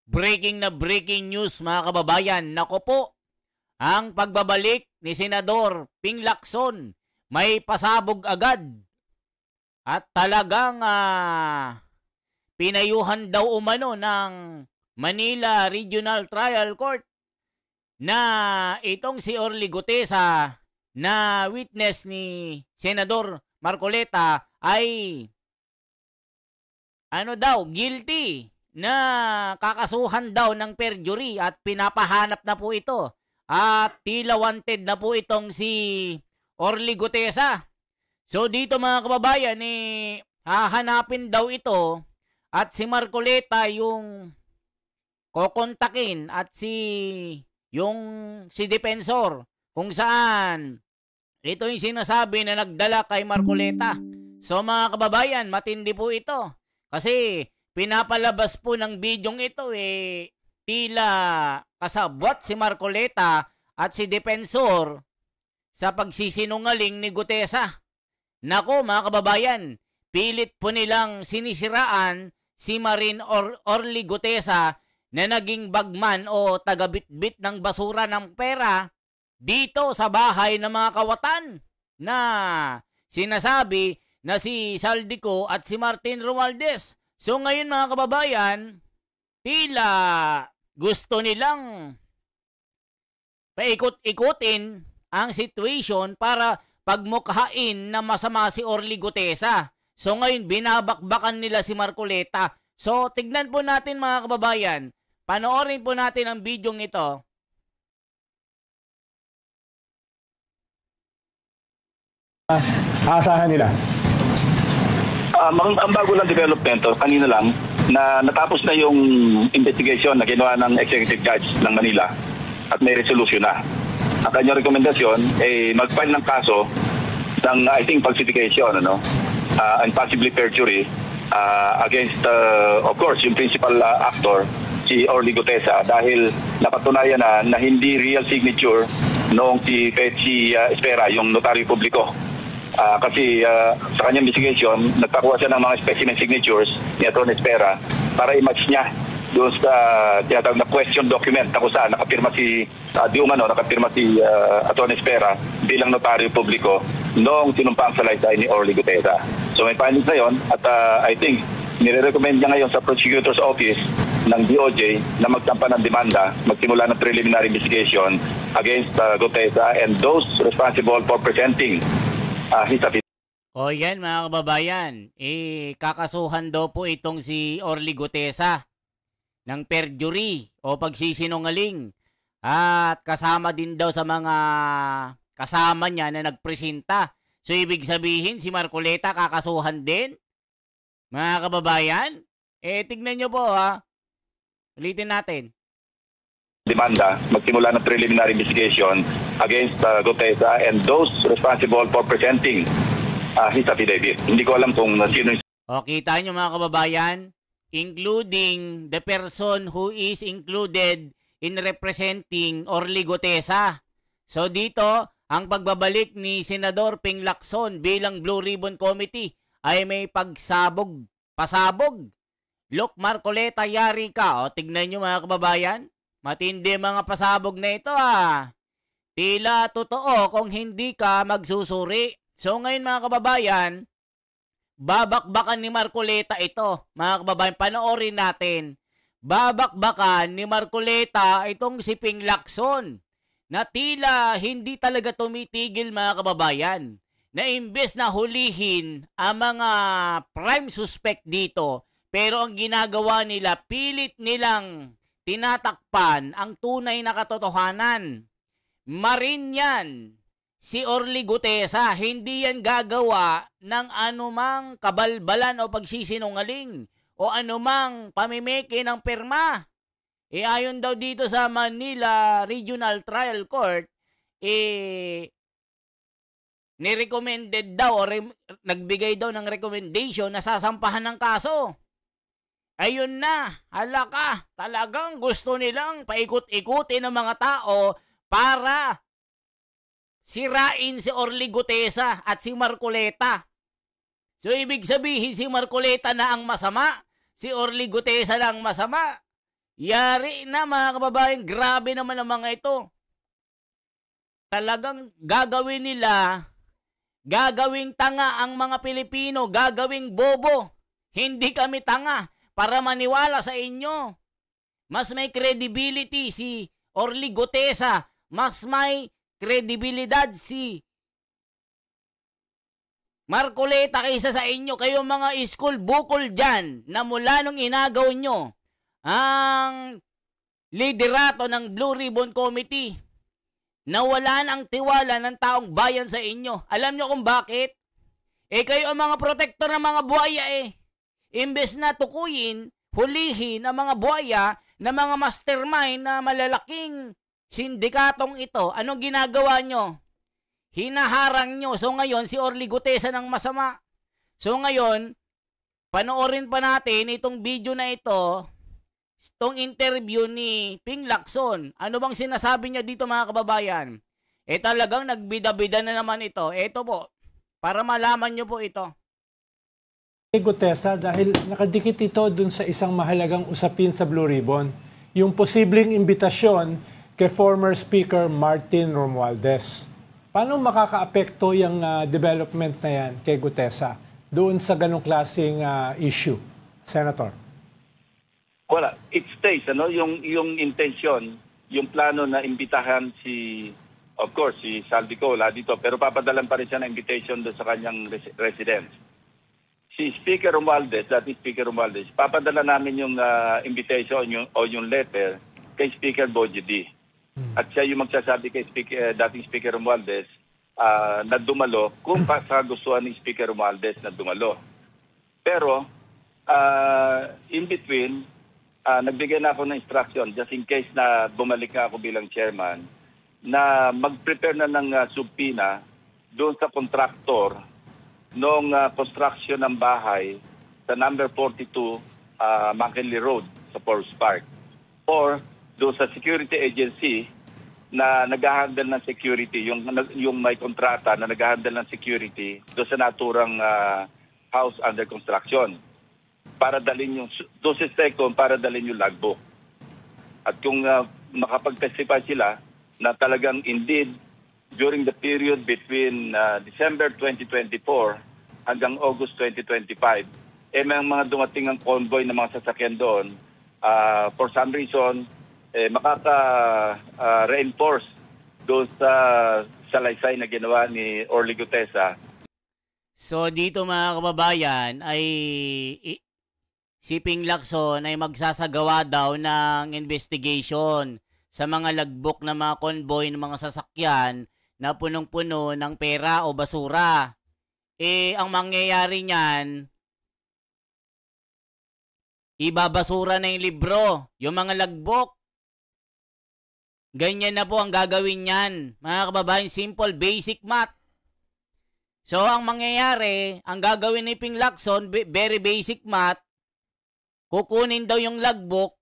Breaking news mga kababayan. Nako po, ang pagbabalik ni Senador Ping Lacson may pasabog agad at talagang pinayuhan daw umano ng Manila Regional Trial Court na itong si Orly Gutesa na witness ni Senador Marcoleta ay guilty na kakasuhan daw ng perjury at pinapahanap na po ito. At tila wanted na po itong si Orly Gutesa. So dito mga kababayan, hahanapin daw ito at si Marcoleta yung kokontakin at si Defensor kung saan ito yung sinasabi na nagdala kay Marcoleta. So mga kababayan, matindi po ito. Kasi pinapalabas po ng bidyong ito tila kasabwat si Marcoleta at si Defensor sa pagsisinungaling ni Gutesa. Nako mga kababayan, pilit po nilang sinisiraan si Marin Orly Gutesa na naging bagman o tagabitbit ng basura ng pera dito sa bahay ng mga kawatan na sinasabi na si Saldico at si Martin Romualdez. So ngayon mga kababayan, tila gusto nilang paikot-ikutin ang situation para pagmukhain na masama si Orly Gutesa. So ngayon binabakbakan nila si Marcoleta. So tignan po natin mga kababayan, panoorin po natin ang bidyong ito. Aasahan nila. Ang bago lang development, kanina lang, na natapos na yung investigation na ginawa ng Executive Judge ng Manila at may resolution na. Ang kanyang rekomendasyon ay mag-file ng kaso ng, I think, falsification and possibly perjury against, of course, yung principal actor, si Orly Gutesa, dahil napatunayan na hindi real signature noong si Espera, yung notaryo publiko. Kasi sa kanyang investigation, nagpakuha siya ng mga specimen signatures ni Atty. Espera para i-match niya doon sa tinatawag na question document na kung saan nakapirma si Atty. Espera bilang notaryo publiko noong sinumpaang salaysay ni Orly Gutesa. So may findings na yun at I think nire-recommend niya ngayon sa Prosecutor's Office ng DOJ na magsampa ng demanda, magsimula ng preliminary investigation against Gutesa and those responsible for presenting O yan mga kababayan, kakasuhan daw po itong si Orly Gutesa ng perjury o pagsisinungaling. At kasama din daw sa mga kasama niya na nagpresenta. So ibig sabihin si Marcoleta kakasuhan din? Mga kababayan, tignan nyo po ulitin natin. Demanda, magsimula ng preliminary investigation against Gutesa and those responsible for presenting his affidavit. Hindi ko alam kung sino yung... O, kita nyo mga kababayan, including the person who is included in representing Orly Gutesa. So dito, ang pagbabalik ni Senador Ping Lacson bilang Blue Ribbon Committee ay may pasabog. Look, Marcoleta, yari ka. O, tignan nyo mga kababayan. Matindi mga pasabog na ito Tila totoo kung hindi ka magsusuri. So ngayon mga kababayan, babakbakan ni Marcoleta ito. Mga kababayan, panoorin natin. Babakbakan ni Marcoleta itong si Ping Lacson na tila hindi talaga tumitigil mga kababayan. Na imbes na hulihin ang mga prime suspect dito, pero ang ginagawa nila, pilit nilang tinatakpan ang tunay na katotohanan. Marin yan. Si Orly Gutesa, hindi yan gagawa ng anumang kabalbalan o pagsisinungaling o anumang pamimiki ng pirma. Ayon daw dito sa Manila Regional Trial Court, nirecommended daw o nagbigay daw ng recommendation na sasampahan ng kaso. Ayun na, halaka, talagang gusto nilang paikot-ikutin ng mga tao para sirain si Orly Gutesa at si Marcoleta. So ibig sabihin si Marcoleta na ang masama, si Orly Gutesa na ang masama. Yari na mga kababayan, grabe naman ang mga ito. Talagang gagawin nila, gagawing tanga ang mga Pilipino, gagawing bobo. Hindi kami tanga para maniwala sa inyo. Mas may credibility si Orly Gutesa, mas may kredibilidad si Marcoleta kaysa sa inyo. Kayong mga school bukol dyan na mula nung inagaw nyo ang liderato ng Blue Ribbon Committee, nawalan ang tiwala ng taong bayan sa inyo. Alam nyo kung bakit? Kayo ang mga protector ng mga buhaya Imbes na tukuyin, hulihin ang mga buhaya na mga mastermind na malalaking sindikatong ito, anong ginagawa nyo? Hinaharang nyo. So ngayon, si Orly Gutesa ng masama. So ngayon, panoorin pa natin itong video na ito, itong interview ni Ping Lacson. Ano bang sinasabi niya dito mga kababayan? Talagang nagbida-bida na naman ito. Ito po, para malaman nyo po ito. Gutesa, dahil nakadikit ito dun sa isang mahalagang usapin sa Blue Ribbon, yung posibleng imbitasyon kay former Speaker Martin Romualdez. Paano makakaapekto yung development na yan kay Gutesa doon sa ganong klaseng issue, Senator? Wala, it stays, yung intention, yung plano na imbitahan of course, si Saldico, wala dito, pero papadalan pa rin siya ng invitation doon sa kanyang residence. Si Speaker Romualdez, dati Speaker Romualdez, papadala namin yung invitation o yung letter kay Speaker Bogie D. At siya yung magsasabi kay dating Speaker Romualdez na dumalo kung kagustuhan ni Speaker Romualdez na dumalo. Pero, in between, nagbigay na ako ng instruction just in case na bumalik na ako bilang chairman na mag-prepare na ng subpoena doon sa contractor nung construction ng bahay sa number 42 McKinley Road sa Forest Park, or doon sa security agency na nag-handle ng security, yung may kontrata na nag-handle ng security doon sa naturang house under construction, para dalhin yung doon sa STECOM, para dalhin yung logbook. At kung makapag-testify sila na talagang indeed during the period between December 2024 hanggang August 2025, may mga dumating ang convoy ng mga sasakyan doon, for some reason, makaka-reinforce doon sa salaysay na ginawa ni Orly Gutesa. So dito mga kababayan ay si Ping Lacson ay magsasagawa daw ng investigation sa mga logbook ng mga convoy ng mga sasakyan na punong-puno ng pera o basura. Ang mangyayari niyan, ibabasura na yung libro, yung mga logbook. Ganyan na po ang gagawin niyan. Mga kababayan, simple, basic math. So, ang mangyayari, ang gagawin ni Ping Lacson, very basic math, kukunin daw yung logbook,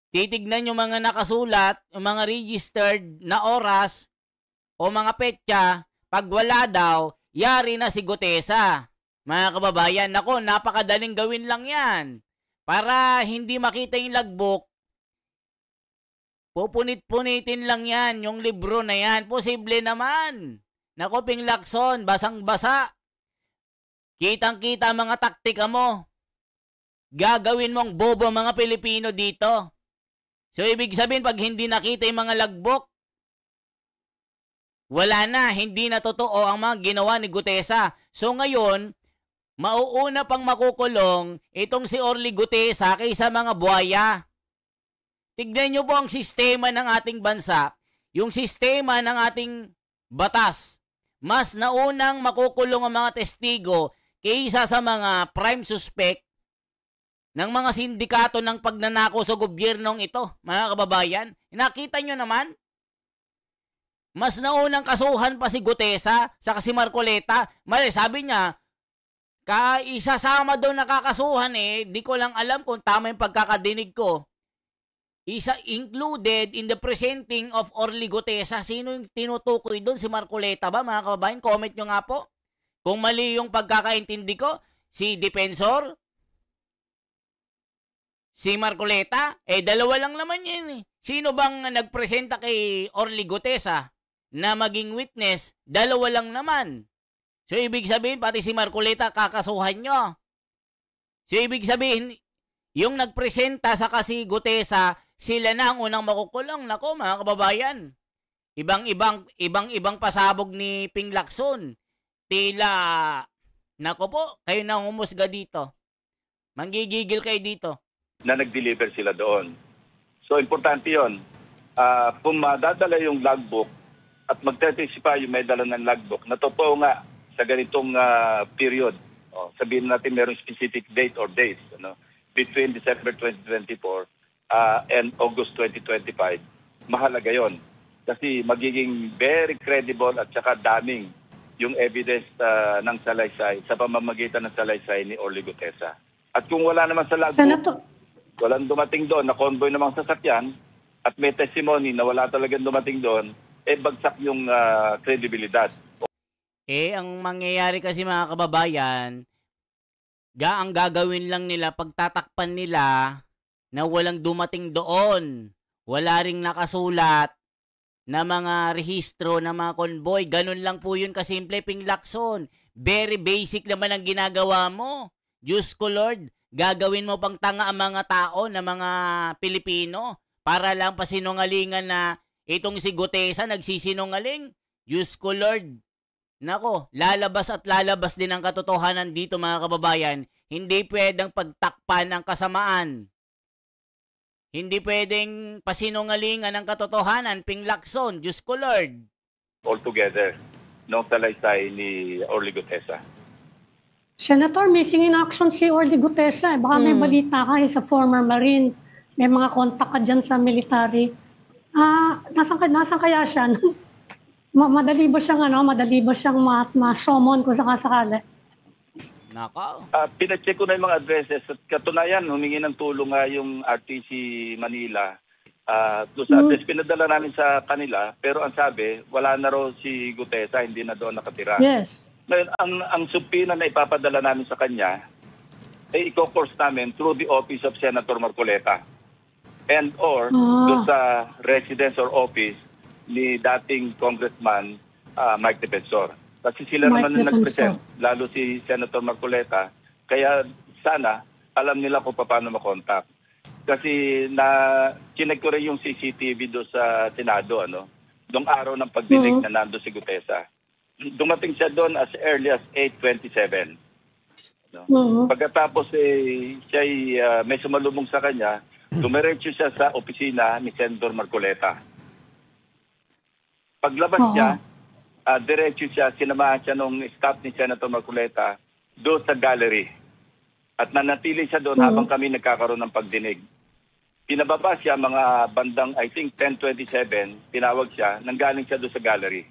titignan yung mga nakasulat, yung mga registered na oras o mga petsa. Pag wala daw, yari na si Gutesa. Mga kababayan, nako, napakadaling gawin lang yan. Para hindi makita yung logbook, pupunit-punitin lang yan, yung libro na yan. Posible naman. Nako, Ping Lacson, basang-basa. Kitang-kita mga taktika mo. Gagawin mong bobo mga Pilipino dito. So, ibig sabihin, pag hindi nakita yung mga logbook, wala na, hindi na totoo ang mga ginawa ni Gutesa. So, ngayon, mauuna pang makukulong itong si Orly Gutesa kaysa mga buhaya. Tignan nyo po ang sistema ng ating bansa, yung sistema ng ating batas. Mas naunang makukulong ang mga testigo kaysa sa mga prime suspect ng mga sindikato ng pagnanakaw sa gobyernong ito, mga kababayan. Nakita nyo naman, mas naunang kasuhan pa si Gutesa sa si Marcoleta. Sabi niya, isasama daw nakakasuhan di ko lang alam kung tama yung pagkakadinig ko. Isa included in the presenting of Orly Gutesa. Sino yung tinutukoy doon? Si Marcoleta ba, mga kababayan? Comment nyo nga po. Kung mali yung pagkakaintindi ko, si Defensor, Si Marcoleta? Dalawa lang naman yan eh. Sino bang nagpresenta kay Orly Gutesa na maging witness? Dalawa lang naman. So, ibig sabihin, pati si Marcoleta kakasuhan nyo. So, ibig sabihin, yung nagpresenta sa kasi Gutesa, sila na ang unang makukulong. Nako, mga kababayan. Ibang pasabog ni Ping Lacson. Tila, nako po, kayo na humusga dito. Manggigigil kayo dito. Na nag-deliver sila doon. So, importante yon. Kung madadala yung logbook at magte-testify yung may dala ng logbook, natotoo nga sa ganitong period. Sabihin natin merong specific date or dates between December 2024 and August 2025. Mahalaga yon. Kasi magiging very credible at saka daming yung evidence ng salaysay sa pamamagitan ng salaysay ni Orly Gutesa. At kung wala naman sa logbook, walang dumating doon, na convoy namang sasakyan, at may testimony na wala talagang dumating doon, bagsak yung kredibilidad. Ang mangyayari kasi mga kababayan, ang gagawin lang nila, pagtatakpan nila na walang dumating doon. Wala ring nakasulat na mga rehistro ng mga convoy. Ganun lang po yun kasimple, Ping Lacson. Very basic naman ang ginagawa mo. Diyos ko Lord, gagawin mo pang tanga ang mga tao na mga Pilipino para lang pasinungalingan na itong si Gutesa nagsisinungaling. Diyos ko Lord. Nako, lalabas at lalabas din ang katotohanan dito mga kababayan. Hindi pwedeng pagtakpan ang kasamaan. Hindi pwedeng pasinungalingan ang katotohanan, Ping Lacson. Diyos ko Lord. All together, nung salaysay ni Orly Gutesa. Senator, missing in action si Orly Gutesa. Baka may balita ka sa former Marine. May mga kontak ka dyan sa military. Nasaan kaya siya? Madali ba siyang ma-summon kung sakasakali? Nako. Pinacheck ko na yung mga addresses. At katunayan, humingi ng tulong nga yung RTC Manila. Doon sa address, pinadala namin sa kanila. Pero ang sabi, wala na raw si Gutesa, hindi na doon nakatira. Yes. Ngayon, ang subpoena na ipapadala namin sa kanya, i-course namin through the office of Senator Marcoleta and or doon sa residence or office ni dating Congressman Mike Defensor. Kasi sila naman yung nag-present, lalo si Senator Marcoleta. Kaya sana alam nila kung paano makontak. Kasi chinek ko rin yung CCTV doon sa Senado, noong araw ng pagdinig na nando si Gutesa. Dumating siya doon as early as 8:27. Pagkatapos siya may sumalubong sa kanya, dumiretso siya sa opisina ni Senator Marcoleta. Paglabas niya, diretso siya, sinamahan siya nung staff ni Senator Marcoleta doon sa gallery. At nanatili siya doon habang kami nagkakaroon ng pagdinig. Pinababa siya mga bandang, I think, 10:27, tinawag siya, nanggaling siya doon sa gallery.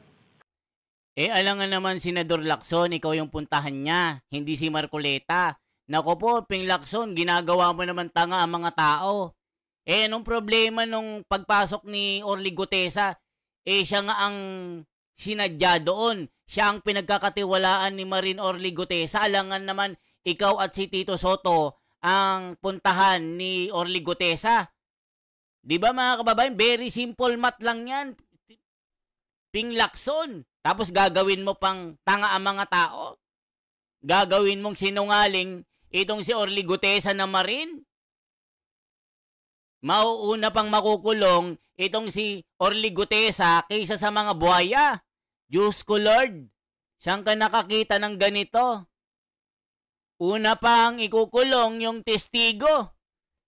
Alangan naman, Senador Lacson, ikaw yung puntahan niya, hindi si Marcoleta. Nako po, Ping Lacson, ginagawa mo naman tanga ang mga tao. Anong problema nung pagpasok ni Orly Gutesa? Siya nga ang sinadya doon. Siya ang pinagkakatiwalaan ni Marine Orly Gutesa. Alangan naman, ikaw at si Tito Soto ang puntahan ni Orly Gutesa. Di ba mga kababayan? Very simple math lang yan. Ping Lacson. Tapos gagawin mo pang tanga ang mga tao? Gagawin mong sinungaling itong si Orly Gutesa na Marine? Mauuna pang makukulong itong si Orly Gutesa kaysa sa mga buhaya. Diyos ko Lord, saan ka nakakita ng ganito? Una pang ikukulong yung testigo.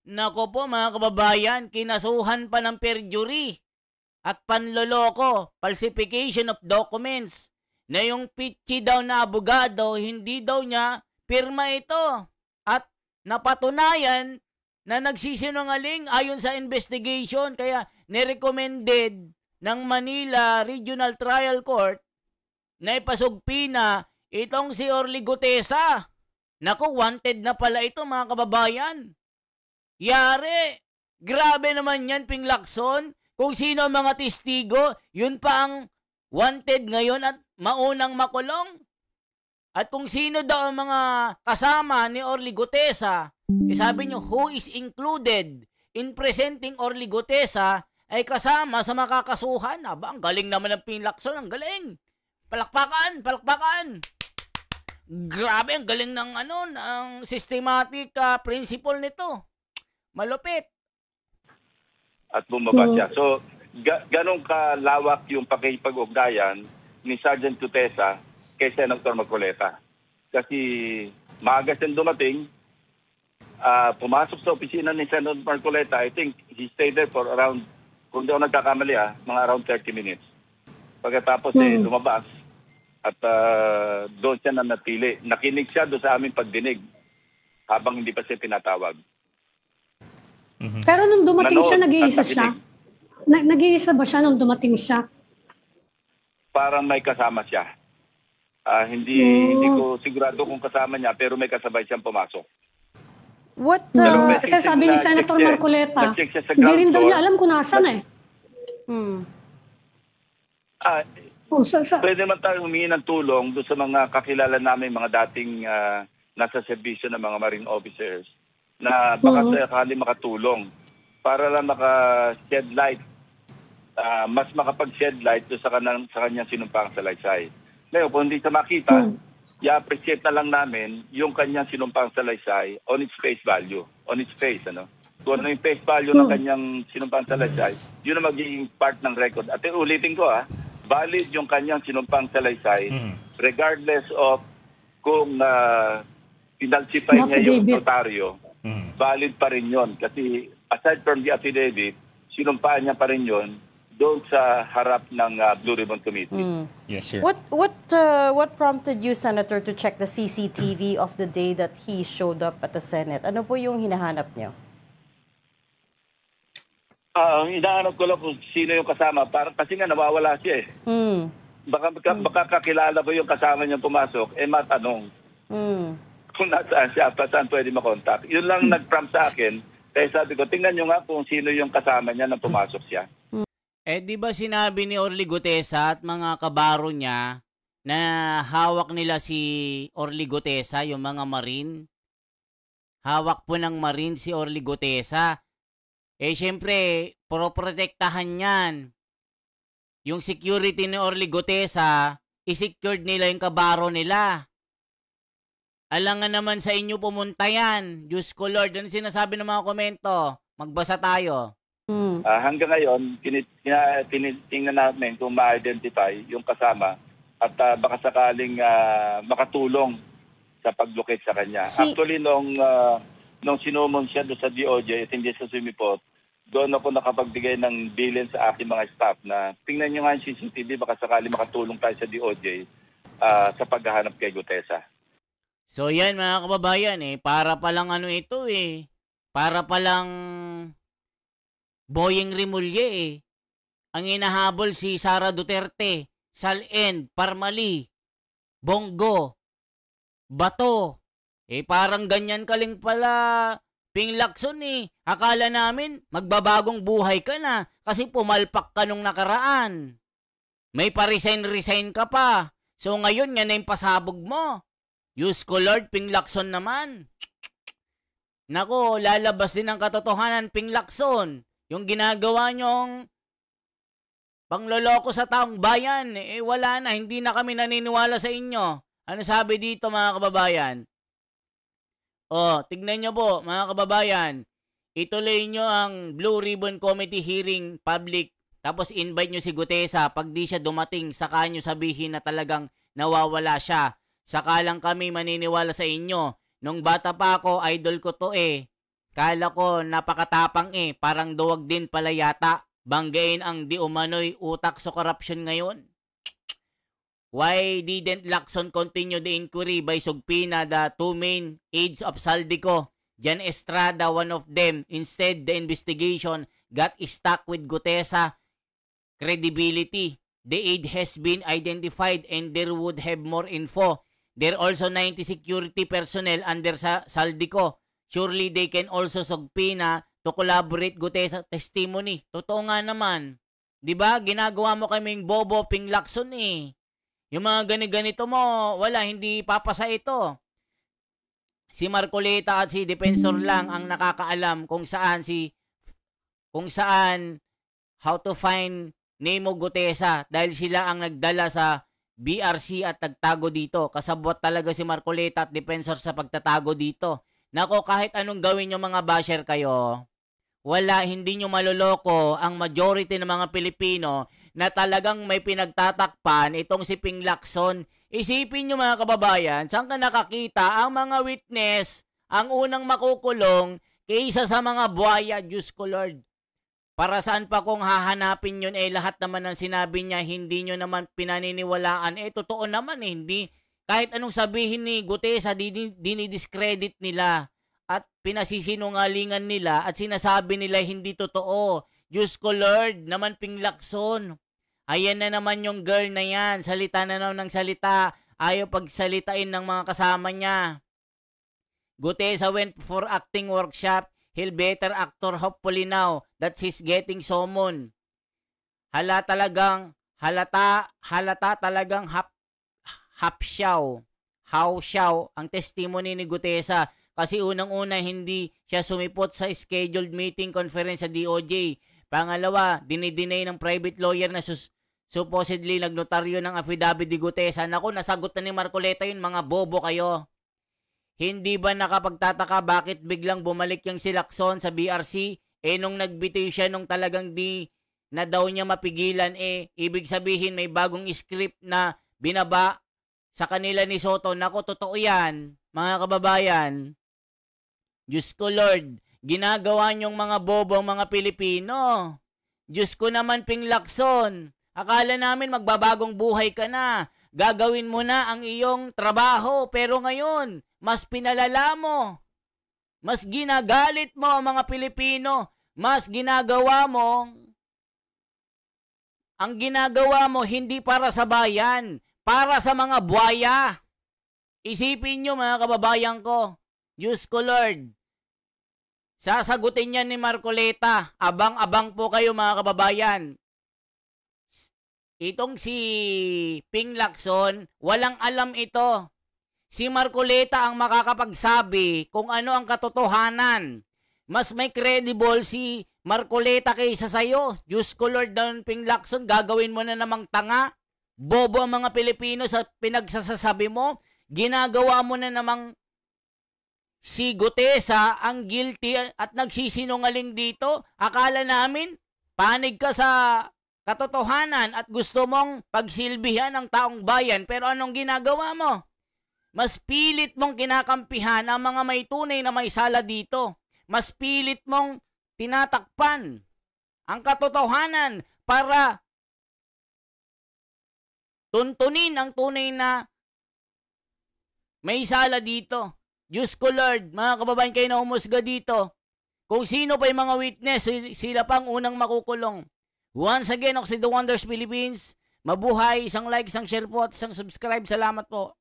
Nako po mga kababayan, kinasuhan pa ng perjury at panloloko, falsification of documents, na yung pitchy daw na abogado, hindi daw niya pirma ito. At napatunayan na nagsisinungaling ayon sa investigation, kaya nirecommended ng Manila Regional Trial Court na ipasugpina itong si Orly Gutesa. Naku, wanted na pala ito mga kababayan. Yari, grabe naman yan, Ping Lacson. Kung sino ang mga testigo, yun pa ang wanted ngayon at maunang makulong. At kung sino daw ang mga kasama ni Orly Gutesa, sabi nyo, who is included in presenting Orly Gutesa ay kasama sa makakasuhan. Aba, ang galing naman ng Ping Lacson, ang galing. Palakpakan, palakpakan. Grabe, ang galing ng ng systematic principle nito. Malupit. At bumaba siya. So, ganong kalawak yung pakikipag-ugnayan ni Sergeant Gutesa kay Senator Marcoleta. Kasi maaga siyang dumating, pumasok sa opisina ni Senator Marcoleta. I think he stayed there for around, kung di ako nagkakamali mga around 30 minutes. Pagkatapos lumabas at doon siya nanatili. Nakinig siya doon sa aming pagdinig habang hindi pa siya tinatawag. Pero nung dumating siya, nag-iisa siya? Nag-iisa ba siya nung dumating siya? Parang may kasama siya. Hindi ko sigurado kung kasama niya, pero may kasabay siyang pumasok. What? Kasi sabi ni Senator Marcoleta, hindi rin daw niya alam kung nasan Pwede naman tayo humingi ng tulong doon sa mga kakilala namin, mga dating nasa serbisyo ng mga Marine officers na baka sakali makatulong para lang maka-shed light, mas makapag-shed light doon sa kanyang sinumpang salaysay. Ngayon, kung hindi sa makita, i-appreciate na lang namin yung kanyang sinumpang salaysay on its face value, on its face, Kung ano yung face value ng kanyang sinumpang salaysay, yun ang magiging part ng record. At ulitin ko, valid yung kanyang sinumpang salaysay regardless of kung pinalsify niya yung notaryo, valid pa rin yun. Kasi aside from the affidavit, sinumpaan niya pa rin yun doon sa harap ng Blue Ribbon Committee. Yes, sir. What prompted you, Senator, to check the CCTV of the day that he showed up at the Senate? Ano po yung hinahanap niyo? Hinahanap ko lang kung sino yung kasama. Kasi nga nawawala siya Baka kakilala ko yung kasama niya pumasok, matanong kung nasaan siya, saan pwede makontak. Yun lang nag-prompt sa akin. Kaya sabi ko, tingnan nyo nga kung sino yung kasama niya nang pumasok siya. Di ba sinabi ni Orly Gutesa at mga kabaro niya na hawak nila si Orly Gutesa, yung mga Marine? Hawak po ng Marine si Orly Gutesa. Siyempre, proprotektahan yan. Yung security ni Orly Gutesa, i-secured nila yung kabaro nila. Alangan naman sa inyo pumunta yan. Diyos ko Lord, ano sinasabi ng mga komento? Magbasa tayo. Hanggang ngayon, tinitingnan namin kung ma-identify yung kasama at baka sakaling makatulong sa pag-locate sa kanya. Actually, nung sinumon siya doon sa DOJ at hindi sa sumipot, doon ako nakapagbigay ng bilin sa aking mga staff na tingnan nyo nga yung CCTV, baka sakaling makatulong tayo sa DOJ sa paghahanap kay Gutesa. So yan mga kababayan, para palang ito para palang Boyeng Rimulye ang inahabol si Sara Duterte, Sal-End, Parmali, Bongo, Bato. Parang ganyan ka lang pala, Ping Lacson Akala namin magbabagong buhay ka na kasi pumalpak ka nung nakaraan. May pa-resign ka pa. So ngayon yan na yung pasabog mo. Diyos ko Lord, Ping Lacson naman. Nako, lalabas din ang katotohanan, Ping Lacson. Yung ginagawa nyong pangloloko sa taong bayan, wala na, hindi na kami naniniwala sa inyo. Ano sabi dito mga kababayan? Tignan nyo po mga kababayan, ituloy nyo ang Blue Ribbon Committee hearing public, tapos invite nyo si Gutesa. Pag di siya dumating, saka nyo sabihin na talagang nawawala siya. Saka lang kami maniniwala sa inyo. Nung bata pa ako, idol ko to Kala ko napakatapang parang duwag din pala yata. Banggain ang di umano'y utak sa corruption ngayon. Why didn't Lacson continue the inquiry by subpoena the two main aides of Saldico, Jan Estrada, one of them? Instead, the investigation got stuck with Gutesa credibility. The aide has been identified and there would have more info. There are also 90 security personnel under Saldico. Surely they can also subpoena to collaborate Gutesa testimony. Totoo nga naman. 'Di ba? Ginagawa mo kaming bobo, Ping Lacson Yung mga ganito mo, wala, hindi papasa ito. Si Marcoleta at si Defensor lang ang nakakaalam kung saan how to find Nemo Gutesa dahil sila ang nagdala sa BRC at nagtago dito. Kasabot talaga si Marcoleta at Defensor sa pagtatago dito. Nako, kahit anong gawin nyo mga basher kayo, wala, hindi nyo maloloko ang majority ng mga Pilipino na talagang may pinagtatakpan itong si Ping Lacson. Isipin nyo mga kababayan, saan ka nakakita ang mga witness ang unang makukulong kaysa sa mga buhaya? Diyos ko Lord. Para saan pa kung hahanapin yun, lahat naman ng sinabi niya, hindi nyo naman pinaniniwalaan. Totoo naman hindi. Kahit anong sabihin ni Gutesa, dinidiscredit nila at pinasisinungalingan nila at sinasabi nila hindi totoo. Diyos ko Lord, naman Ping Lacson. Ayan na naman yung girl na yan. Salita na naman ng salita. Ayaw pagsalitain ng mga kasama niya. Gutesa went for acting workshop. He'll better actor hopefully now that he's getting summoned. Halata talagang hapsyaw ang testimony ni Gutesa. Kasi unang-una hindi siya sumipot sa scheduled meeting conference sa DOJ. Pangalawa, dinidinay ng private lawyer na supposedly nagnotaryo ng affidavit ni Gutesa. Naku, nasagot na ni Marcoleta yun, mga bobo kayo. Hindi ba nakapagtataka bakit biglang bumalik yung si Lacson sa BRC? Nung nagbitiw siya nung talagang di na daw niya mapigilan, ibig sabihin may bagong script na binaba sa kanila ni Soto. Naku, totoo yan, mga kababayan. Diyos ko Lord, ginagawa niyong mga bobo ang mga Pilipino. Diyos ko naman Ping Lacson. Akala namin magbabagong buhay ka na. Gagawin mo na ang iyong trabaho. Pero ngayon, mas pinalala mo. Mas ginagalit mo ang mga Pilipino. Mas ginagawa mo. Ang ginagawa mo hindi para sa bayan. Para sa mga buhaya. Isipin nyo mga kababayan ko. Diyos ko Lord. Sasagutin yan ni Marcoleta. Abang-abang po kayo mga kababayan. Itong si Ping Lacson, walang alam ito. Si Marcoleta ang makakapagsabi kung ano ang katotohanan. Mas may credible si Marcoleta kaysa sa'yo. Diyos ko Lord, doon Ping Lacson, gagawin mo na namang tanga. Bobo ang mga Pilipino sa pinagsasasabi mo. Ginagawa mo na namang si Gutesa ang guilty at nagsisinungaling dito. Akala namin, panig ka sa katotohanan at gusto mong pagsilbihan ng taong bayan. Pero anong ginagawa mo? Mas pilit mong kinakampihan ang mga may tunay na may sala dito. Mas pilit mong tinatakpan ang katotohanan para tuntunin ang tunay na may sala dito. Diyos ko Lord, mga kababayan kayo na umusga dito. Kung sino pa yung mga witness, sila pang unang makukulong. Once again, ako si The Wonders Philippines. Mabuhay, isang like, isang share po at isang subscribe. Salamat po.